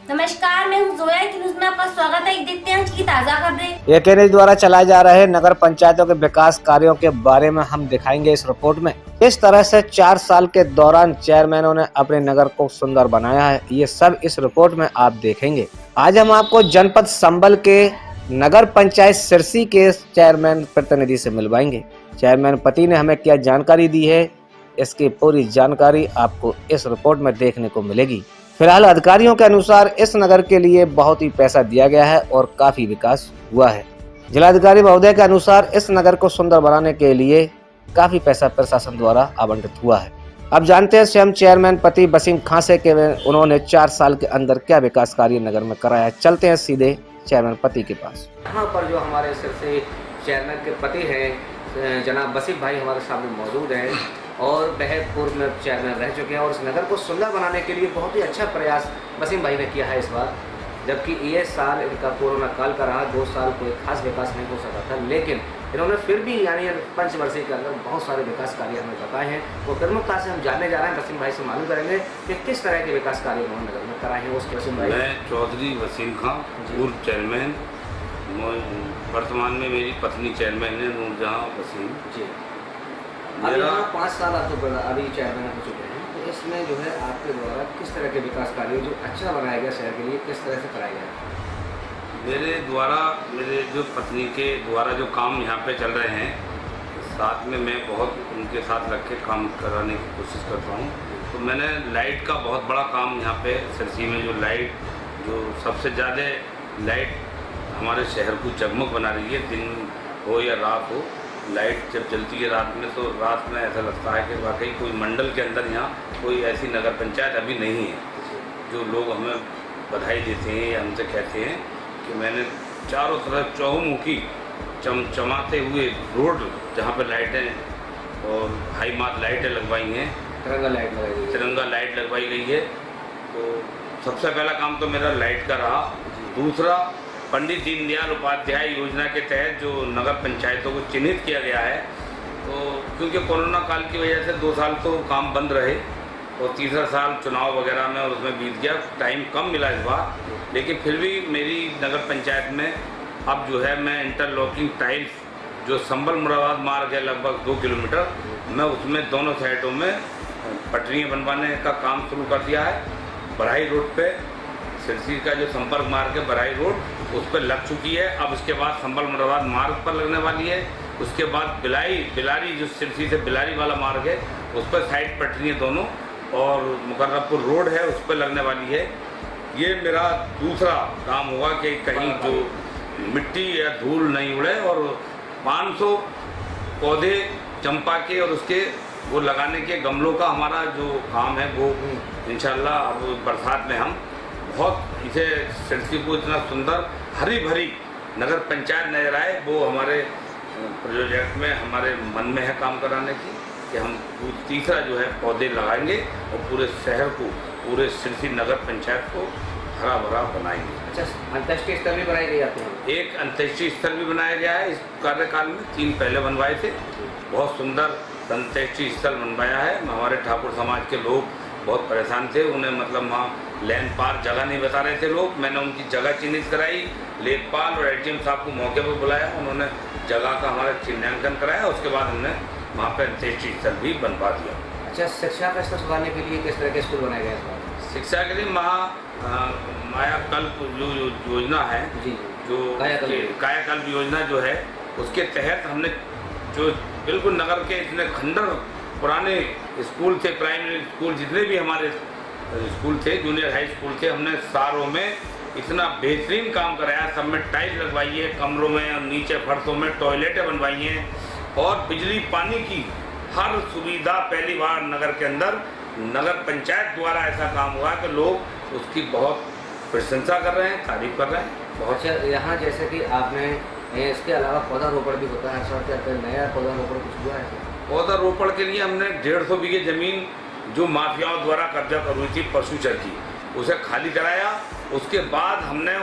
नमस्कार, मैं हूँ जोया की न्यूज में आपका स्वागत है। देखते हैं आज की ताजा खबरें। एकेनिज द्वारा चलाए जा रहे नगर पंचायतों के विकास कार्यों के बारे में हम दिखाएंगे इस रिपोर्ट में। इस तरह से 4 साल के दौरान चेयरमैनों ने अपने नगर को सुंदर बनाया है, ये सब इस रिपोर्ट में आप देखेंगे। आज हम आपको जनपद संबल के नगर पंचायत सिरसी के चेयरमैन प्रतिनिधि से मिलवाएंगे। चेयरमैन पति ने हमें क्या जानकारी दी है, इसकी पूरी जानकारी आपको इस रिपोर्ट में देखने को मिलेगी। फिलहाल अधिकारियों के अनुसार इस नगर के लिए बहुत ही पैसा दिया गया है और काफी विकास हुआ है। जिलाधिकारी महोदय के अनुसार इस नगर को सुंदर बनाने के लिए काफी पैसा प्रशासन द्वारा आवंटित हुआ है। अब जानते हैं स्वयं चेयरमैन पति वसीम खां से कि उन्होंने 4 साल के अंदर क्या विकास कार्य नगर में कराया है। चलते हैं सीधे चेयरमैन पति के पास। यहाँ पर जो हमारे सिरसी चेयरमैन के पति हैं जनाब वसीम भाई हमारे सामने मौजूद हैं और वह पूर्व में चेयरमैन रह चुके हैं और इस नगर को सुंदर बनाने के लिए बहुत ही अच्छा प्रयास वसीम भाई ने किया है इस बार। जबकि ये साल इनका कोरोना काल का रहा, 2 साल कोई खास विकास नहीं हो सका था, लेकिन इन्होंने फिर भी यानी पंचवर्षीय के अंदर बहुत सारे विकास कार्य हमें बताए हैं। वो प्रमुखता से हम जानने जा रहे हैं, वसीम भाई से मालूम करेंगे कि किस तरह के विकास कार्य उन्होंने नगर में कराए हैं। उसके वसीम भाई। मैं चौधरी वसीम खां, पूर्व चेयरमैन, वर्तमान में मेरी पत्नी चेयरमैन है नूरजहां वसीम जी। अभी यहाँ 5 साल आप तो अभी चेयरमैन हो चुके हैं, तो इसमें जो है आपके द्वारा किस तरह के विकास कार्य जो अच्छा बनाया गया शहर के लिए, किस तरह से कराया गया? मेरे द्वारा मेरे जो पत्नी के द्वारा जो काम यहाँ पे चल रहे हैं, साथ में मैं बहुत उनके साथ रख के काम कराने की कोशिश करता हूँ। तो मैंने लाइट का बहुत बड़ा काम यहाँ पे सिरसी में जो लाइट जो सबसे ज़्यादा लाइट हमारे शहर को जगमग बना रही है, दिन हो या रात हो, लाइट जब जलती है रात में तो रात में ऐसा लगता है कि वाकई कोई मंडल के अंदर यहाँ कोई ऐसी नगर पंचायत अभी नहीं है। जो लोग हमें बधाई देते हैं या हमसे कहते हैं कि मैंने चारों तरफ चौमुखी चमचमाते हुए रोड जहाँ पर लाइटें और हाई मार्क लाइटें लगवाई हैं, तिरंगा लाइट लगवाई गई है। तो सबसे पहला काम तो मेरा लाइट का रहा। दूसरा, पंडित दीनदयाल उपाध्याय योजना के तहत जो नगर पंचायतों को चिन्हित किया गया है, तो क्योंकि कोरोना काल की वजह से 2 साल तो काम बंद रहे और तीसरा साल चुनाव वगैरह में और उसमें बीत गया, टाइम कम मिला इस बार, लेकिन फिर भी मेरी नगर पंचायत में अब जो है मैं इंटरलॉकिंग टाइल्स जो संबल मुरादाबाद मार्ग है लगभग 2 किलोमीटर, मैं उसमें दोनों साइडों में पटरियाँ बनवाने का काम शुरू कर दिया है। बढ़ाई रोड पे सिरसी का जो संपर्क मार्ग है बढ़ाई रोड, उस पर लग चुकी है। अब इसके बाद संबल मुरादाबाद मार्ग पर लगने वाली है। उसके बाद बिलारी जो सिरसी से बिलारी वाला मार्ग है उस पर साइड पटरियाँ दोनों, और मुकर्रमपुर रोड है उस पर लगने वाली है। ये मेरा दूसरा काम होगा कि कहीं जो मिट्टी या धूल नहीं उड़े, और 500 पौधे चंपा के और उसके वो लगाने के गमलों का हमारा जो काम है वो इंशाल्लाह अब बरसात में हम बहुत इसे सिरसी को इतना सुंदर हरी भरी नगर पंचायत नजर आए, वो हमारे प्रोजेक्ट में हमारे मन में है काम कराने की कि हम तीसरा जो है पौधे लगाएंगे और पूरे शहर को, पूरे सिरसी नगर पंचायत को हरा भरा बनाएंगे। अच्छा, अंत्येष्टि स्थल भी बनाए गए जाते हैं? एक अंत्येष्टि स्थल भी बनाया गया है इस कार्यकाल में, 3 पहले बनवाए थे। बहुत सुंदर अंत्येष्टि स्थल बनवाया है। हमारे ठाकुर समाज के लोग बहुत परेशान थे, उन्हें मतलब वहाँ लैंड पार जगह नहीं बता रहे थे लोग। मैंने उनकी जगह चिन्हित कराई, लेखपाल और एडीएम साहब को मौके पर बुलाया, उन्होंने जगह का हमारा चिन्हांकन कराया। उसके बाद हमने वहाँ पर अंत्येष्टि स्थल भी बनवा दिया। अच्छा, शिक्षा का स्तर सुधारने के लिए किस तरह के स्कूल बनाए गए हैं? शिक्षा के लिए मायाकल्प जो योजना है, जो कायाकल्प योजना जो है, उसके तहत हमने जो बिल्कुल नगर के इतने खंडर पुराने स्कूल थे, प्राइमरी स्कूल जितने भी हमारे स्कूल थे, जूनियर हाई स्कूल थे, हमने सारों में इतना बेहतरीन काम कराया। सब में टाइल्स लगवाई है, कमरों में और नीचे फर्शों में टॉयलेटें बनवाई हैं, और बिजली पानी की हर सुविधा पहली बार नगर के अंदर नगर पंचायत द्वारा ऐसा काम हुआ कि लोग उसकी बहुत प्रशंसा कर रहे हैं, तारीफ कर रहे हैं। बहुत अच्छा, यहाँ जैसे कि आपने इसके अलावा पौधारोपण भी होता है, सर क्या नया पौधारोपण कुछ हुआ है? पौधारोपण के लिए हमने 150 बीघे जमीन जो माफियाओं द्वारा कब्जा कर हुई थी पशुचर की, उसे खाली कराया। उसके बाद हमने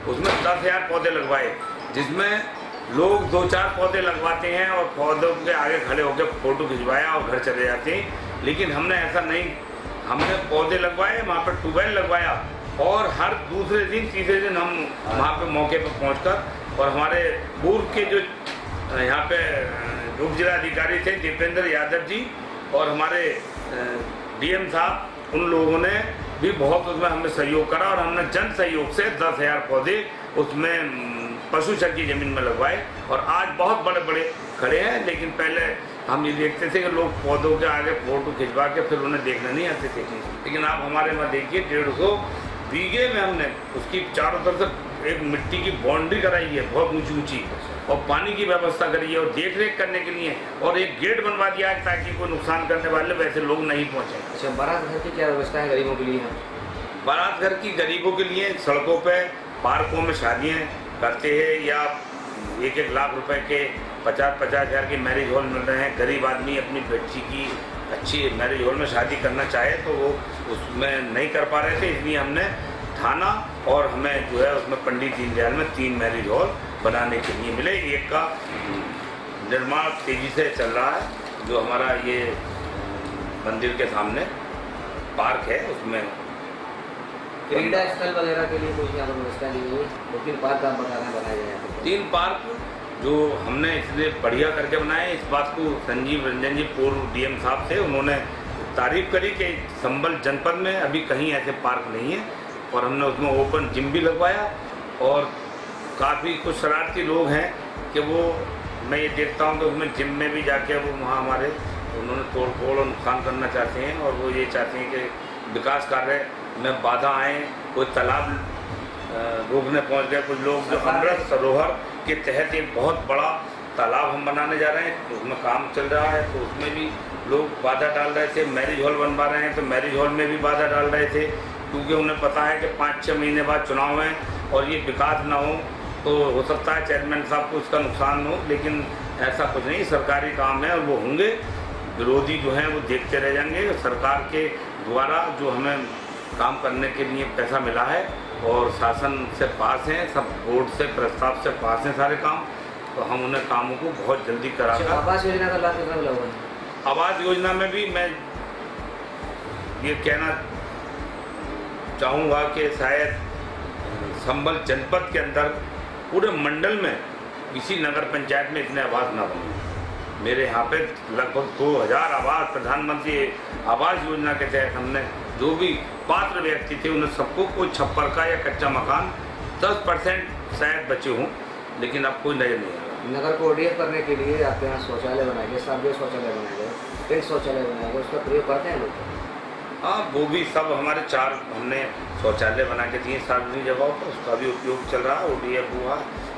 उसमें 10,000 पौधे लगवाए, जिसमें लोग 2-4 पौधे लगवाते हैं और पौधों के आगे खड़े होकर फोटो खिंचवाया और घर चले जाते हैं। लेकिन हमने ऐसा नहीं, हमने पौधे लगवाए, वहाँ पर ट्यूबवेल लगवाया, और हर दूसरे दिन तीसरे दिन हम वहाँ पे मौके पर पहुँचकर और हमारे पूर्व के जो यहाँ पे उप जिलाधिकारी थे दीपेंद्र यादव जी और हमारे डीएम साहब, उन लोगों ने भी बहुत उसमें हमें सहयोग करा और हमने जन सहयोग से 10,000 पौधे उसमें पशु छत की ज़मीन में लगवाए और आज बहुत बड़े बड़े खड़े हैं। लेकिन पहले हम ये देखते थे कि लोग पौधों के आगे फोटो खिंचवा के फिर उन्हें देखने नहीं आते थे, लेकिन आप हमारे में देखिए 150 बीघे में हमने उसकी चारों तरफ से एक मिट्टी की बाउंड्री कराई है बहुत ऊंची ऊंची और पानी की व्यवस्था करी है और देख रेख करने के लिए और एक गेट बनवा दिया है ताकि कोई नुकसान करने वाले वैसे लोग नहीं पहुँचे। अच्छा, बारात घर की क्या व्यवस्था है गरीबों के लिए? बारात घर की गरीबों के लिए सड़कों पे पार्कों में शादियाँ करते हैं या 1-1 लाख रुपए के 50-50 हज़ार के मैरिज हॉल मिल रहे हैं। गरीब आदमी अपनी बच्ची की अच्छी मैरिज हॉल में शादी करना चाहे तो वो उसमें नहीं कर पा रहे थे, इसलिए हमने थाना और हमें जो है उसमें पंडित दीनदयाल में 3 मैरिज हॉल बनाने के लिए मिले। एक का निर्माण तेज़ी से चल रहा है जो हमारा ये मंदिर के सामने पार्क है उसमें क्रीड़ा स्थल वगैरह के लिए कुछ यहाँ पर व्यवस्था नहीं हुई। 2-3 पार्क आप बता रहे हैं बनाए गए हैं? 3 पार्क जो हमने इसलिए बढ़िया करके बनाए, इस बात को संजीव रंजन जी पूर्व डीएम साहब थे, उन्होंने तारीफ करी कि संबल जनपद में अभी कहीं ऐसे पार्क नहीं है और हमने उसमें ओपन जिम भी लगवाया। और काफ़ी कुछ शरारती लोग हैं कि वो मैं ये देखता हूँ कि उसमें जिम में भी जाके वो वहाँ हमारे उन्होंने तोड़ फोड़ और नुकसान करना चाहते हैं और वो ये चाहते हैं कि विकास कार्य में बाधा आए। कोई तालाब रोकने पहुँच गए कुछ लोग, जो अमृत सरोवर के तहत एक बहुत बड़ा तालाब हम बनाने जा रहे हैं, उसमें काम चल रहा है तो उसमें भी लोग बाधा डाल रहे थे। मैरिज हॉल बनवा रहे हैं तो मैरिज हॉल में भी बाधा डाल रहे थे, क्योंकि उन्हें पता है कि 5-6 महीने बाद चुनाव है और ये विकास ना हो तो हो सकता है चेयरमैन साहब को इसका नुकसान हो, लेकिन ऐसा कुछ नहीं, सरकारी काम है और वो होंगे। विरोधी जो हैं वो देखते रह जाएंगे। सरकार के द्वारा जो हमें काम करने के लिए पैसा मिला है और शासन से पास हैं, सब बोर्ड से प्रस्ताव से पास हैं सारे काम, तो हम उन्हें कामों को बहुत जल्दी कराकर। आवास योजना का लाभ कितना मिला हुआ? आवास योजना में भी मैं ये कहना चाहूँगा कि शायद संबल जनपद के अंदर पूरे मंडल में किसी नगर पंचायत में इतने आवास ना बने। मेरे यहाँ पे लगभग 2000 आवास प्रधानमंत्री आवास योजना के तहत हमने जो भी पात्र व्यक्ति थे उन्हें सबको कोई छप्पर का या कच्चा मकान 10% शायद बचे हों, लेकिन अब कोई नजर नहीं आया। नगर को ODF करने के लिए आपके यहाँ शौचालय बनाए गए, सर्वे शौचालय बनाए गए, टेंट शौचालय बनाए गए, उसका प्रयोग करते हैं लोग? हाँ, वो भी सब हमारे 4 हमने शौचालय बना के दिए सार्वजनिक जगहों पर, उसका भी उपयोग चल रहा है। ODF हुआ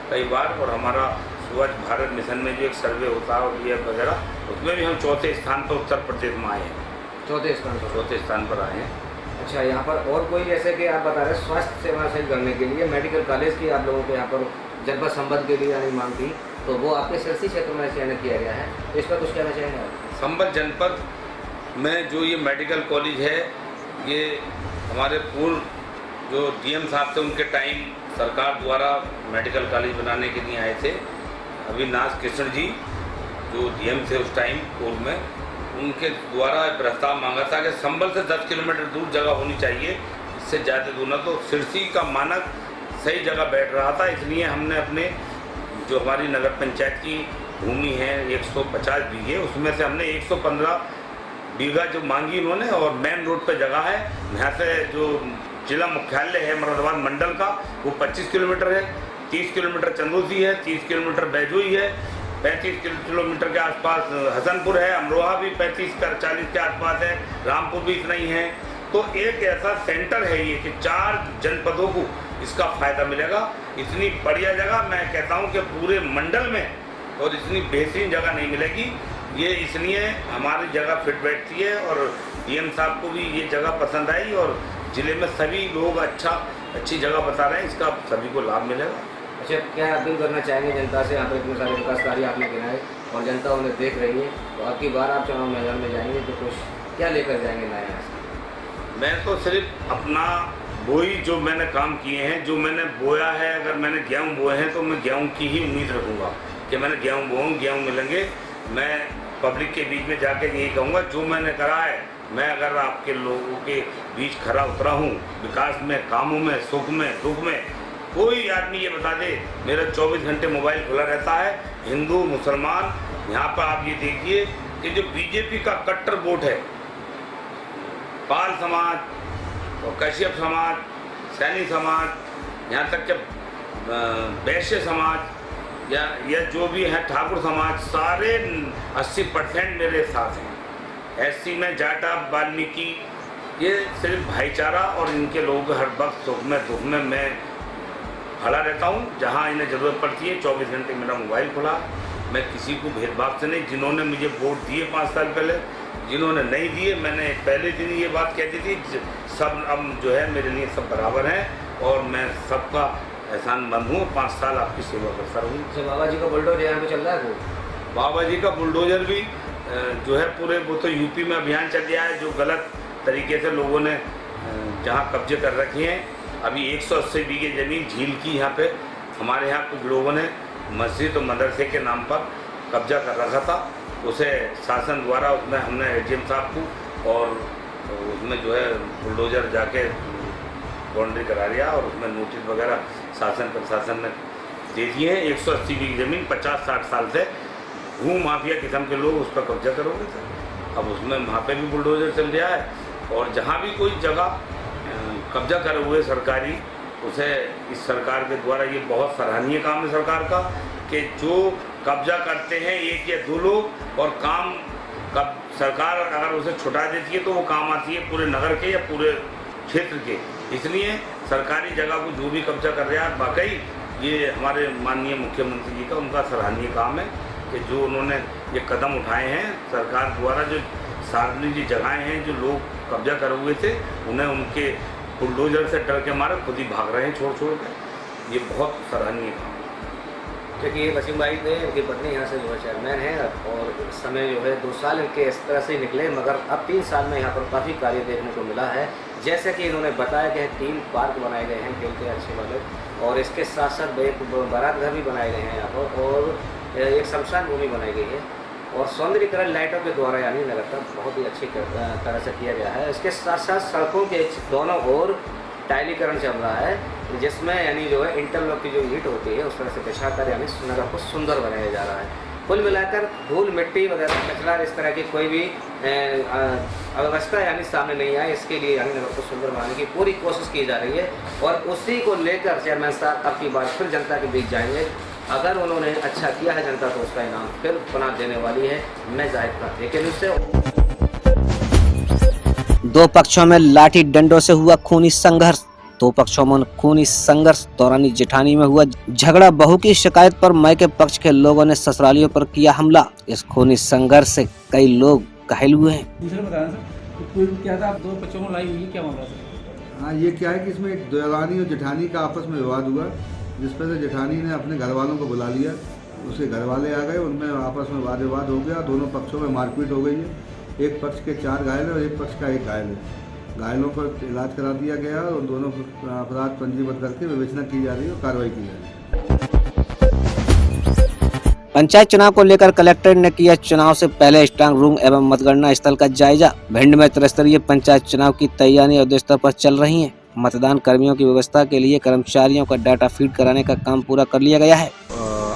कई बार और हमारा स्वच्छ भारत मिशन में जो एक सर्वे होता है ODF वगैरह, उसमें भी हम 4थे स्थान पर उत्तर प्रदेश में आए हैं। 4थे स्थान पर? 4थे स्थान पर आए हैं। अच्छा, यहाँ पर और कोई जैसे कि आप बता रहे हैं स्वास्थ्य सेवा से करने के लिए मेडिकल कॉलेज की आप लोगों को यहाँ पर जनपद संबल के लिए आने मांग थी, तो वो आपके सिरसी क्षेत्र में चयनित किया गया है, तो इस पर कुछ कहना चाहेंगे आप? संबल जनपद में जो ये मेडिकल कॉलेज है, ये हमारे पूर्व जो डीएम साहब थे उनके टाइम सरकार द्वारा मेडिकल कॉलेज बनाने के लिए आए थे। अविनाश कृष्ण जी जो डीएम थे उस टाइम पूर्व में, उनके द्वारा प्रस्ताव मांगा था कि संबल से 10 किलोमीटर दूर जगह होनी चाहिए, इससे ज़्यादा दूर ना। तो सिरसी का मानक सही जगह बैठ रहा था, इसलिए हमने अपने जो हमारी नगर पंचायत की भूमि है 150 बीघे, उसमें से हमने 115 बीघा जो मांगी उन्होंने, और मेन रोड पे जगह है। यहाँ से जो जिला मुख्यालय है मुरादाबाद मंडल का वो 25 किलोमीटर है, 30 किलोमीटर चंदौसी है, 30 किलोमीटर बैजोई है, 35 किलोमीटर के आसपास हसनपुर है, अमरोहा भी 35-40 के आसपास है, रामपुर भी इतना ही है। तो एक ऐसा सेंटर है ये कि 4 जनपदों को इसका फ़ायदा मिलेगा। इतनी बढ़िया जगह मैं कहता हूँ कि पूरे मंडल में और इतनी बेहतरीन जगह नहीं मिलेगी। ये इसलिए हमारी जगह फिट बैठती है और डीएम साहब को भी ये जगह पसंद आई और ज़िले में सभी लोग अच्छी जगह बता रहे हैं, इसका सभी को लाभ मिलेगा। अच्छा, क्या अपील करना चाहेंगे जनता से? यहाँ पर इतने सारे विकास कार्य आपने गिनाए और जनता उन्हें देख रही है, तो आपकी बार आप चुनाव मैदान में जाएंगे तो कुछ क्या लेकर जाएंगे नया यहाँ से? मैं तो सिर्फ अपना वही जो मैंने काम किए हैं, जो मैंने बोया है, अगर मैंने गेहूँ बोए हैं तो मैं गेहूँ की ही उम्मीद रखूँगा कि मैंने गेहूँ बोऊँ, गेहूँ मिलेंगे। मैं पब्लिक के बीच में जाके यही कहूँगा जो मैंने करा है मैं अगर आपके लोगों के बीच खरा उतरा हूँ, विकास में, कामों में, सुख में, दुख में, कोई आदमी ये बता दे मेरा 24 घंटे मोबाइल खुला रहता है। हिंदू मुसलमान, यहाँ पर आप ये देखिए कि जो बीजेपी का कट्टर वोट है, पाल समाज और कश्यप समाज, सैनी समाज, यहाँ तक कि वैश्य समाज या जो भी है ठाकुर समाज, सारे 80% मेरे साथ हैं। एससी में जाटा, वाल्मीकि, ये सिर्फ भाईचारा और इनके लोगों के हर वक्त सुख में दुख में मैं खड़ा रहता हूँ। जहाँ इन्हें ज़रूरत पड़ती है 24 घंटे मेरा मोबाइल खुला। मैं किसी को भेदभाव से नहीं, जिन्होंने मुझे वोट दिए 5 साल पहले, जिन्होंने नहीं दिए, मैंने पहले दिन ये बात कहती थी, सब अब जो है मेरे लिए सब बराबर हैं और मैं सबका एहसानमंद हूँ। 5 साल आपकी सेवा करता रहूँ। जो बाबा जी का बुलडोजर यहाँ पे चल रहा है, वो बाबा जी का बुलडोजर भी जो है पूरे, वो तो यूपी में अभियान चल रहा है, जो गलत तरीके से लोगों ने जहाँ कब्जे कर रखे हैं। अभी 180 बीघे ज़मीन झील की यहाँ पे हमारे यहाँ कुछ लोगों ने मस्जिद और मदरसे के नाम पर कब्जा कर रखा था। उसे शासन द्वारा उसमें हमने एडीएम साहब को और उसमें जो है बुलडोजर जाके बाउंड्री करा दिया और उसमें नोटिस वगैरह शासन प्रशासन ने दे दिए हैं। 180 बीघे ज़मीन 50-60 साल से भू माफिया किस्म के लोग उस पर कब्जा करोगे थे। अब उसमें वहाँ पे भी बुलडोजर चल रहा है और जहाँ भी कोई जगह कब्जा करे हुए सरकारी, उसे इस सरकार के द्वारा, ये बहुत सराहनीय काम है सरकार का कि जो कब्जा करते हैं 1 या 2 लोग और काम कब सरकार अगर उसे छुटा देती है तो वो काम आती है पूरे नगर के या पूरे क्षेत्र के। इसलिए सरकारी जगह को जो भी कब्जा कर रहा है, वाकई ये हमारे माननीय मुख्यमंत्री जी का, उनका सराहनीय काम है कि जो उन्होंने ये कदम उठाए हैं सरकार द्वारा। जो सार्वजनिक जगहें हैं जो लोग कब्जा करे हुए थे, उन्हें उनके बुलडोजर से डर के मारे खुद ही भाग रहे हैं छोड़ कर। ये बहुत सराहनीय काम है। क्योंकि वसीम भाई थे, इनकी पत्नी यहाँ से जो है चेयरमैन है और इस समय जो है 2 साल इनके इस तरह से निकले, मगर अब 3 साल में यहाँ पर काफ़ी कार्य देखने को मिला है। जैसे कि इन्होंने बताया कि 3 पार्क बनाए गए हैं खेल के अच्छे वाले, और इसके साथ साथ एक बारात घर भी बनाए गए हैं यहाँ पर, और एक शमशान भूमि बनाई गई है, और सौंदर्यीकरण लाइटों के द्वारा यानी नगर का बहुत ही अच्छी तरह से किया गया है। इसके साथ साथ सड़कों के दोनों ओर टाइलीकरण चल रहा है, जिसमें यानी जो है इंटरलॉक की जो ईंट होती है उस तरह से बिछाकर यानी नगर को सुंदर बनाया जा रहा है। कुल मिलाकर धूल मिट्टी वगैरह कचरा इस तरह की कोई भी अव्यवस्था यानी सामने नहीं आए, इसके लिए यानी नगर को सुंदर बनाने की पूरी कोशिश की जा रही है। और उसी को लेकर चेयरमैन साहब अब की बार फिर जनता के बीच जाएंगे। अगर उन्होंने अच्छा किया है जनता तो उसका इनाम फिर पुनः देने वाली है। मैं जाहिद का लेकिन उससे 2 पक्षों में लाठी डंडों से हुआ खूनी संघर्ष। 2 पक्षों में खूनी संघर्ष दौरान जेठानी में हुआ झगड़ा। बहू की शिकायत पर मायके पक्ष के लोगों ने ससुरालियों पर किया हमला। इस खूनी संघर्ष से कई लोग घायल हुए हैं। क्या था, आप 2 पक्षों में लड़ाई हुई, क्या मामला था? हाँ, ये क्या है कि इसमें एक देवरानी और जेठानी का आपस में विवाद हुआ, जिसमें से जेठानी ने अपने घर वालों को बुला लिया, उसके घर वाले आ गए, उनमें आपस में वाद विवाद हो गया, दोनों पक्षों में मारपीट हो गई है। एक पक्ष के 4 घायल है और एक पक्ष का 1 घायल है। घायलों को इलाज करा दिया गया और दोनों अपराध पंजीबद्ध करके विवेचना की जा रही है और कार्रवाई की जा रही है। पंचायत चुनाव को लेकर कलेक्टर ने किया चुनाव से पहले स्ट्रांग रूम एवं मतगणना स्थल का जायजा। भिंड में त्रिस्तरीय पंचायत चुनाव की तैयारियां युद्ध स्तर पर चल रही हैं। मतदान कर्मियों की व्यवस्था के लिए कर्मचारियों का डाटा फीड कराने का काम पूरा कर लिया गया है।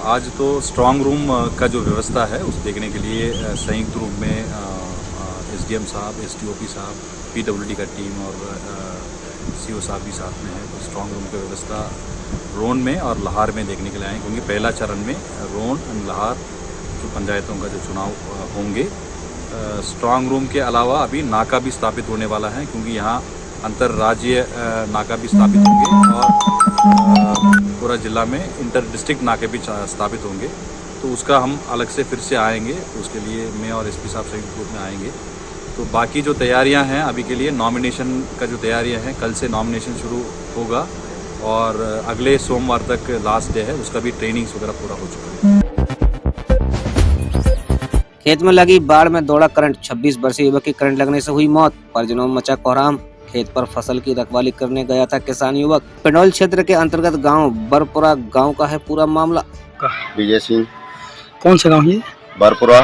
आज तो स्ट्रांग रूम का जो व्यवस्था है उस देखने के लिए संयुक्त रूप में एसडीएम साहब, एसटीओपी साहब, पीडब्ल्यूडी का टीम और सीओ साहब भी साथ में है। तो स्ट्रांग रूम की व्यवस्था रोन में और लाहौर में देखने के लिए आए, क्योंकि पहला चरण में रोन और लाहौर जो पंचायतों का जो चुनाव होंगे। स्ट्रांग रूम के अलावा अभी नाका भी स्थापित होने वाला है, क्योंकि यहाँ अंतर्राज्यीय नाका भी स्थापित होंगे और पूरा जिला में इंटर डिस्ट्रिक्ट नाके भी स्थापित होंगे। तो उसका हम अलग से फिर से आएंगे, उसके लिए मैं और एसपी साहब संयुक्त रूप में आएंगे। तो बाकी जो तैयारियां हैं अभी के लिए, नॉमिनेशन का जो तैयारियां हैं, कल से नॉमिनेशन शुरू होगा और अगले सोमवार तक लास्ट डे है, उसका भी ट्रेनिंग्स वगैरह पूरा हो चुका है। खेत में लगी बाढ़ में दौड़ा करंट। 26 वर्षीय युवक की करंट लगने से हुई मौत। परिजनों में मचा कोहराम। खेत पर फसल की रखवाली करने गया था किसान युवक। पिंडौल क्षेत्र के अंतर्गत गांव बरपुरा गांव का है पूरा मामला। विजय सिंह। कौन सा गाँव है? बरपुरा।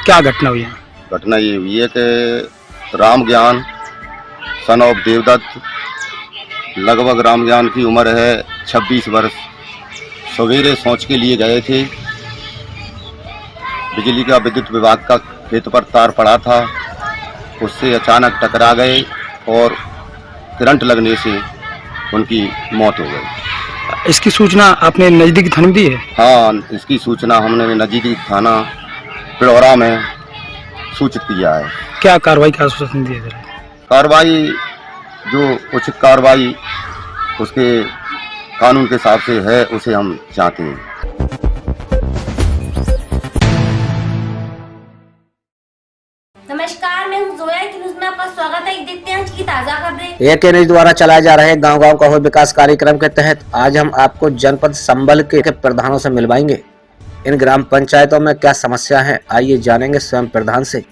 क्या घटना हुई है? घटना ये हुई है कि राम ज्ञान सन ऑफ देवदत्त। लगभग राम ज्ञान की उम्र है 26 वर्ष। सवेरे शौच के लिए गए थे। बिजली का विद्युत विभाग का खेत पर तार पड़ा था, उससे अचानक टकरा गए और करंट लगने से उनकी मौत हो गई। इसकी सूचना आपने नजदीकी थाने में दी है? हाँ, इसकी सूचना हमने नजदीकी थाना पिड़ौरा में सूचित किया है। क्या कार्रवाई का आश्वासन दिया जा रहा है? कार्रवाई जो उचित कार्रवाई उसके कानून के हिसाब से है उसे हम चाहते हैं। नमस्कार, मैं हूँ जोया की न्यूज में आपका स्वागत है। देखते हैं आज की ताजा खबरें। एक न्यूज द्वारा चलाए जा रहे गांव-गांव का हो विकास कार्यक्रम के तहत आज हम आपको जनपद संबल के प्रधानों से मिलवाएंगे। इन ग्राम पंचायतों में क्या समस्या है, आइए जानेंगे स्वयं प्रधान से।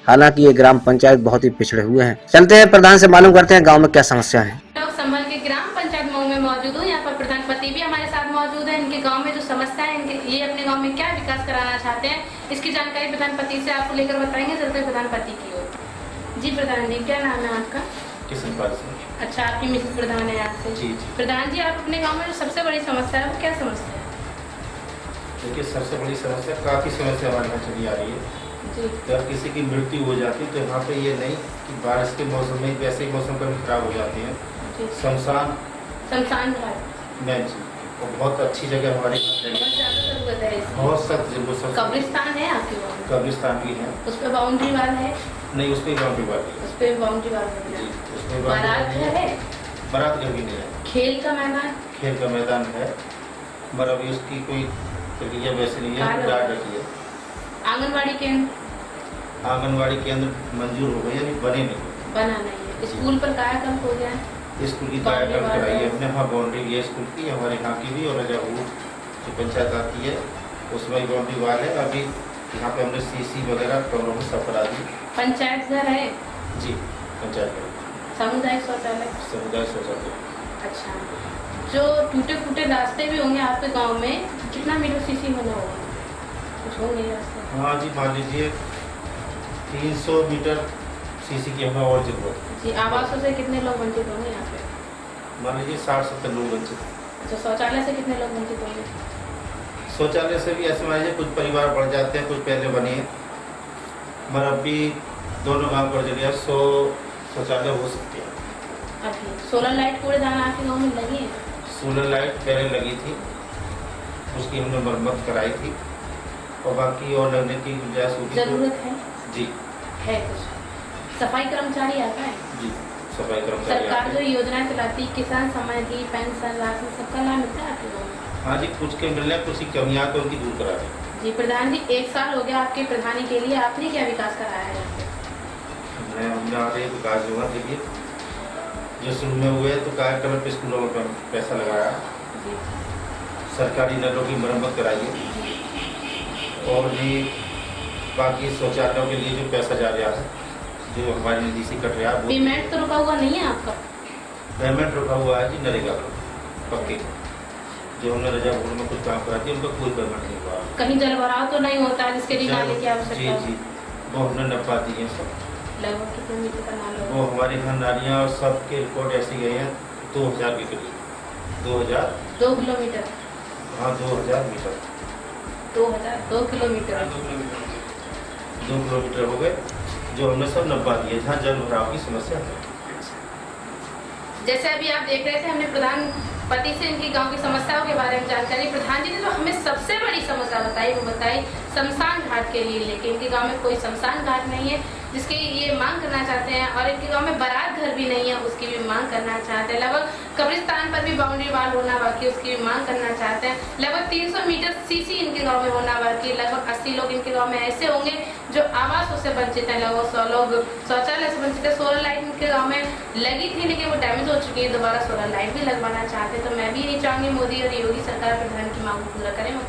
हालांकि ये ग्राम पंचायत बहुत ही पिछड़े हुए हैं। चलते हैं प्रधान से मालूम करते हैं गाँव में क्या समस्या है। संभल के ग्राम पंचायत मऊ में मौजूद हूँ। यहाँ पर प्रधान पति भी हमारे साथ मौजूद है। इनके गांव में जो समस्या है, ये अपने गांव में क्या विकास कराना चाहते हैं, इसकी जानकारी प्रधान पति से आपको लेकर बताएंगे। चलते प्रधान पति की ओर। जी प्रधान जी, क्या नाम है आपका? किशनपाल सिंह। अच्छा, आपकी मिसेज प्रधान है यहाँ से? जी। प्रधान जी, आप अपने गाँव में जो सबसे बड़ी समस्या है वो क्या समस्या है? देखिए, सबसे बड़ी समस्या, काफ़ी समस्या हमारे यहाँ चली आ रही है जी। जब किसी की मृत्यु हो जाती है तो यहाँ पे ये नहीं कि बारिश के मौसम में, वैसे ही मौसम कभी खराब हो जाती है। शमशान घाट मैम जी, वो बहुत अच्छी जगह हमारे बहुत सख्त जरूरत। कब्रिस्तान है आपके गाँव में? कब्रिस्तान भी है। उस पर बाउंड्री वाल है? नहीं, उस पर बाउंड्री वाल है। उस पर बाउंड्री वाल है। बारात घर है? बारात घर भी नहीं है। खेल का मैदान? खेल का मैदान है, मगर अभी उसकी कोई प्रक्रिया वैसे नहीं है, डाट रखी है। आंगनवाड़ी केंद्र? आंगनवाड़ी केंद्र मंजूर हो गई, अभी बने नहीं। बना नहीं है। स्कूल पर कायाकल्प हो गया? स्कूल की कायाकल्प कराई है हमने। हाँ, बाउंड्री है स्कूल की, हमारे यहाँ की भी, और रजापुर जो पंचायत आती है उसमें भी बाउंड्री वाल है। अभी यहाँ पे हमने सीसी वगैरह कमरों में सब करा दी। पंचायत घर है? जी, पंचायत घर। सामुदायिक शौचालय? सामुदायिक शौचालय। अच्छा, जो टूटे फूटे रास्ते भी होंगे आपके गांव में, कितना मीटर सीसी होना होगा? कुछ होंगे रास्ते? हाँ जी, मान लीजिए 300 मीटर सीसी की हमें और जरूरत है जी। आवासों से कितने लोग वंचित होंगे यहाँ पे? मान लीजिए 60-70 लोग वंचित। अच्छा, शौचालय से कितने लोग वंचित होंगे? शौचालय से भी ऐसे मान लीजिए कुछ परिवार बढ़ जाते हैं, कुछ पहले बने हैं, मगर अभी दोनों गाँव पर जगह 100 शौचालय हो सकते हैं। अभी सोलर लाइट कूड़ेदान आपके गाँव में लगी है? सोलर लाइट पहले लगी थी, उसकी हमने मरम्मत कराई थी, और बाकी और लगने की गुंजाइश होगी। जरूरत है जी। है कुछ? सफाई कर्मचारी आता है? जी, सफाई कर्मचारी। सरकार जो योजनाएं चलाती, किसान समृद्धि, पेंशन, राशन, सबका लाभ मिलता है आपके गाँव में? हाँ जी, कुछ के मिलने, कुछ की कमियाँ तो उनकी दूर करा दें। जी प्रधान जी, 1 साल हो गया आपके प्रधानी के लिए, आपने क्या विकास कराया है? हमने आगे विकास योजना के लिए जो शुरू में हुए तो कार्यक्रम स्कूलों में पैसा लगाया, सरकारी नलों की मरम्मत कराई है, और भी बाकी शौचालयों के लिए जो पैसा जा रहा है, जो हमारी निधि से कट रहा है। पेमेंट तो रुका हुआ नहीं है आपका? पेमेंट रुका हुआ है जी, नरेगा पक्के जो हमने रजापुर में कुछ काम करा दिया, उनका कोई पेमेंट नहीं हुआ। कहीं जल भराव तो नहीं होता जिसके लिए नाले की आवश्यकता? जी, वो हमने नपा दी है सब। लगभग कितने मीटर का नाला? वो हमारे यहाँ नालियाँ और सबके रिकॉर्ड ऐसी गए हैं 2000 के करीब। 2000 2 किलोमीटर? हाँ, 2000 मीटर। 2000 2 किलोमीटर? 2 किलोमीटर हो गए जो हमने सब नपा दिए, जहाँ जल भराव की समस्या है। जैसे अभी आप देख रहे थे, हमने प्रधान पति से इनकी गांव की समस्याओं के बारे में जानकारी। प्रधान जी ने जो हमें सबसे बड़ी समस्या बताई वो बताई शमशान घाट के लिए, लेकिन इनके गांव में कोई शमशान घाट नहीं है जिसकी ये मांग करना चाहते हैं, और इनके गांव में बारात घर भी नहीं है उसकी भी मांग करना चाहते हैं। लगभग कब्रिस्तान पर भी बाउंड्री वाल होना बाकी, उसकी भी मांग करना चाहते हैं। लगभग 300 मीटर सीसी इनके गाँव में होना बाकी। लगभग 80 लोग इनके गाँव में ऐसे होंगे जो आवासों से वंचित है, लगभग 100 लोग शौचालय से वंचित है। सोलर लाइट इनके गाँव में लगी थी लेकिन वो डैमेज हो चुकी है, दोबारा सोलर लाइट भी लगवाना चाहते हैं। तो मैं भी यही चाहूँगी मोदी और योगी सरकार प्रधान की मांग पूरा करें। मैं